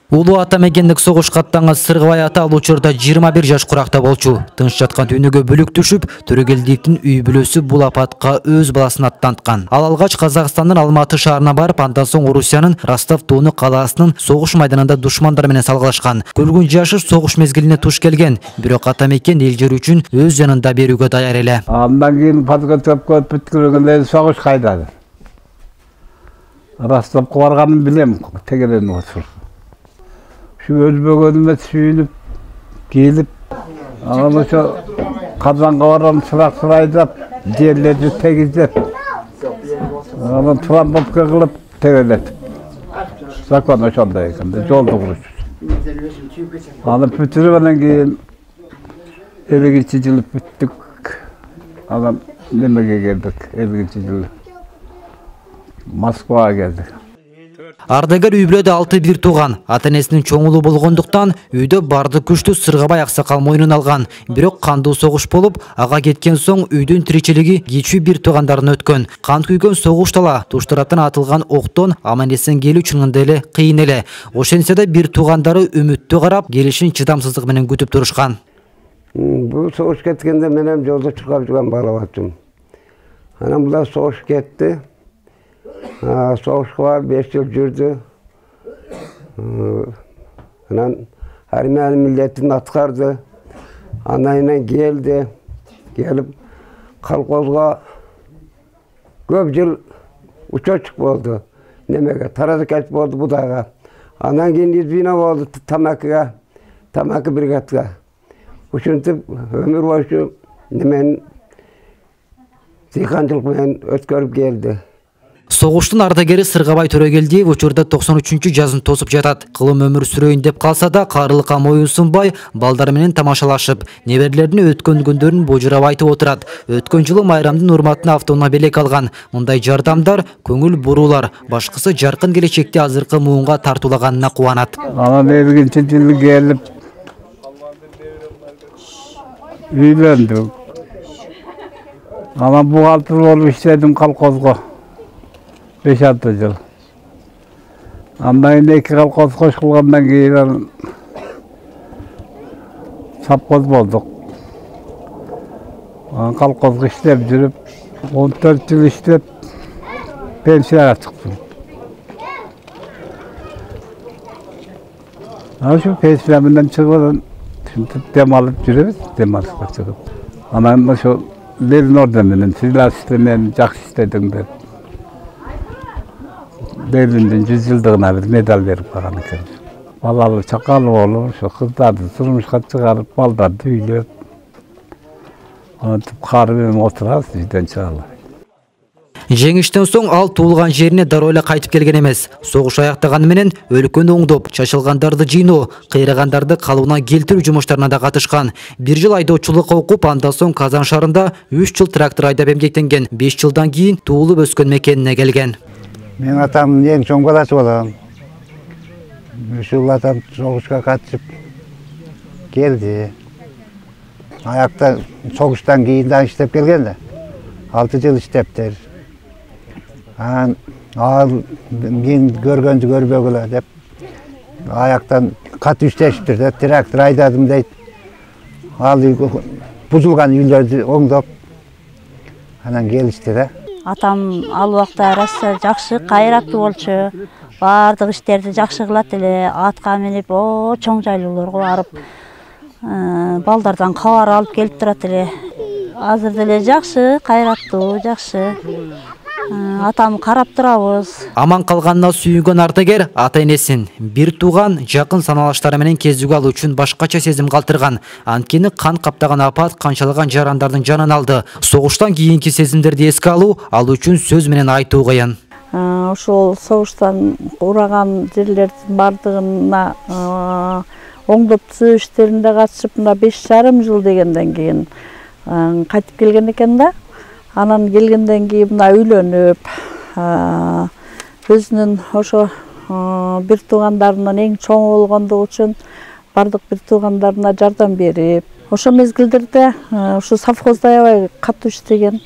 Улуу ата мекендик согуш каттанган Сыргыбай ата ал учурда 21 жаш куракта болчу. Тынч жаткан дүйнөгө бүлүк түшүп, Төрөгелдиевдин үй бүлөсү бул апатка өз баласын аттанткан. Ал алгач Казакстандын Алматы шаарына барып, андан соң Орусиянын Ростов-Дону калаасынын согуш майданында душмандар менен салгылашкан. Көргөн жашы согуш мезгилине туш келген, бирок ата мекен эл жери үчүн өз жанында берүүгө даяр эле. Андан кийин подготовка бүткөргөндө согуш кайдады. Ростовко барганын билем, тегелен отур. Şu özbөгөнүмө сүйүнүп келип, анан ошо Казанга барам сырайдап, жерлерди тегиздеп, анан трамбовка кылып тегелетип. Закон ошондой экен, жолду курушчу. Аны бүтүрүп анан кийин 50-жылы бүттүк. Анан немеге келдик, 50-жылы Москвага келдик. Ардагер үй бүлөдө 6 бир тууган, ата-энесинин чоң уулу болгондуктан үйдө барды күчтү Сыргабай аксакал мойнуна алган. Бирок кандуу согуш болуп, ага кеткен соң үйдүн тиричилиги кичүү бир туугандарына өткөн. Кан күйгөн согуштала туштараттан атылган октон аман-эсен келүү чынында эле кыйын эле. Ошентсе да бир туугандары үмүттүү карап, келишин чыдамсыздык менен күтүп турушкан. Бул согуш кеткенде менен жолдо чуркап жүргөн бала баттым. Анан булар согуш кетти. Soğuşku var, 5 yıl жүрдü. Armeniya milletini atkardı. Anayla geldi. Gelip kalkozga köp yıl uçoçuk oldu. Nemege, tarazı kaç oldu bu dağa. Anan keyin izbine oldu Tamakı brigadga. Uşuntup ömür boyu nemen dehqançılık менен өткөрүp geldi. Согуштун ардагери Сыргабай Төрөгелдиев учурда 93-чү жазын тосуп жатат. Кылым өмүр сүрөйүн деп калса да, карылыкка моюн сунбай, балдар менен тамашалашып, неберелерине өткөн күндөрүн божурап айтып отурат. Өткөн жылы майрамдын урматына автоунаа белек алган. Мындай жардамдар, көңүл буруулар, башкысы жаркын келечекте азыркы муунга тартуулаганына кубанат. Анан 50-жылы келип үйлөндүк. Анан бухгалтер болуп иштедим колхозго. 5-6 жыл. Андан кийин 2 колхоз кошулгандан кийин совхоз болдук. Колхозго иштеп жүрүп, 14 жыл иштеп пенсияга чыктым. Ошо пенсия менен чыгып, дем алып жүрөбүз, демалышка чыгып. Анан ошо Ленин орден менен силер менен жакшы иштедиң деп. Ленин'in 100 yıldığına bir medal verip bakan eкен. Balalı, çakalı olur, şu kızlardı, turmuşka çıkarıp, baldardı, üylep. Onu tüp karı benim oturarız, bizden çıkarlar. Жеңиштен соң ал туулган жерине дароо эле кайтып келген эмес. Согуш аяктаганы менен өлкөнү оңдоп, чачылгандарды жыйноо, кыйрагандарды калыбына келтирүү жумуштарына да катышкан. 1 жыл айдоочулукка окуп, андан соң Казан шаарында 3 жыл трактор айдап эмгектенген. 5 жылдан кийин туулуп өскөн мекенине келген. Мен атамдын эң чоң баласы болом. Ушул атам согушка катышып келди. Аякта согуштан кийин да иштеп келген да. 6 жыл иштептир. Ал мен көргөндү көрбөгүлө деп аяктан катуу иштешиптир да, трактор айдадым дейт. Ал бузулган үйлөрдү оңдоп анан келишти да. Атам ал убакта раса жакшы, кайраттуу болчу. Бардык иштерди жакшы кылат эле. Атка минип, чоң жайлууларга барып, балдардан кабар алып келип турат эле. Азыр деле жакшы, кайраттуу, жакшы. Атам карап турабыз. Аман калганына сүйүнгөн ардагер ата-энесин, бир тууган, жакын саналаштары менен кезүүгө алуу үчүн башкача сезим калтырган. Анткени кан каптаган апат канчалаган жарандардын жанын алды. Согуштан кийинки сезимдерди эске алуу ал үчүн сөз менен айтуу кыйын. Ошол согуштан ураган жерлердин бардыгына оңдоп түзөө иштерине катышып, 5,5 жыл дегенден кийин кайтып келген экен да. Анан келгенден кийин мына үйлөнүп, өзүнүн ошо бир туугандарынын эң чоң болгондугу үчүн бардык бир туугандарына жардам берип, ошо мезгилдерде ушу совхозда аябай катуу иштеген,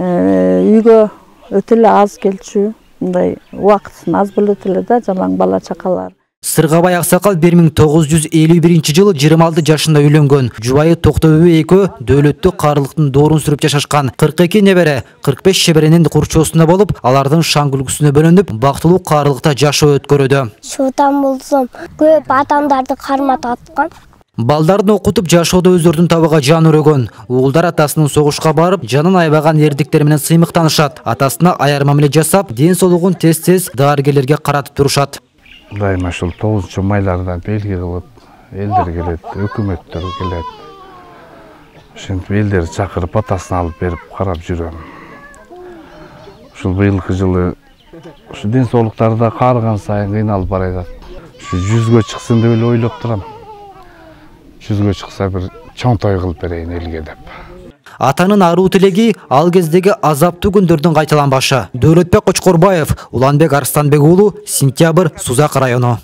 үйгө өтө эле аз келчү. мындай убакытын аз бөлөт эле да, жалаң бала чакалар. Сыргабай Аксакал 1951 жылы 26 жашында үйлөнгөн. Жубайы Токтобөбө экөө дөөлөттүк карылыктын доорун сүрүп жашашкан. 42 небере, 45 шеберенин курчоосунда болуп, алардын шаң күлгүсүнө бөлөнүп, бактылуу карылыкта жашоо өткөрүүдө. Шуудан болсом, көп адамдарды кармататкан. Балдарын окутуп жашоодо өздөрүнүн табыга жан өрөгөн. Уулдар атасынын согушка барып, жанын аябаган эрдиктер менен сыймыктанышат. Атасына аяр мамиле жасап, ден соолугун тез-тез дарыгерлерге каратып турушат. Дайыма ушул 9-майларда белги кылып, элдер келет, өкмөттөр келет. Ошентип элдерди чакырып, атасын алып берип карап жүрөм. Ушул быйылкы жылы ушу ден соолуктары да карыган сайын кыйналып барат. Ушу 100гө чыксын деп эле ойлоп турам. 100гө чыкса бир чоң той кылып берейин элге деп. Атанын аруу тилеги ал кездеги азаптуу күндөрдүн кайталанбашы. Дөөлөтбек Кочкорбаев, Уланбек Арстанбек уулу, Сентябрь, Сузак району.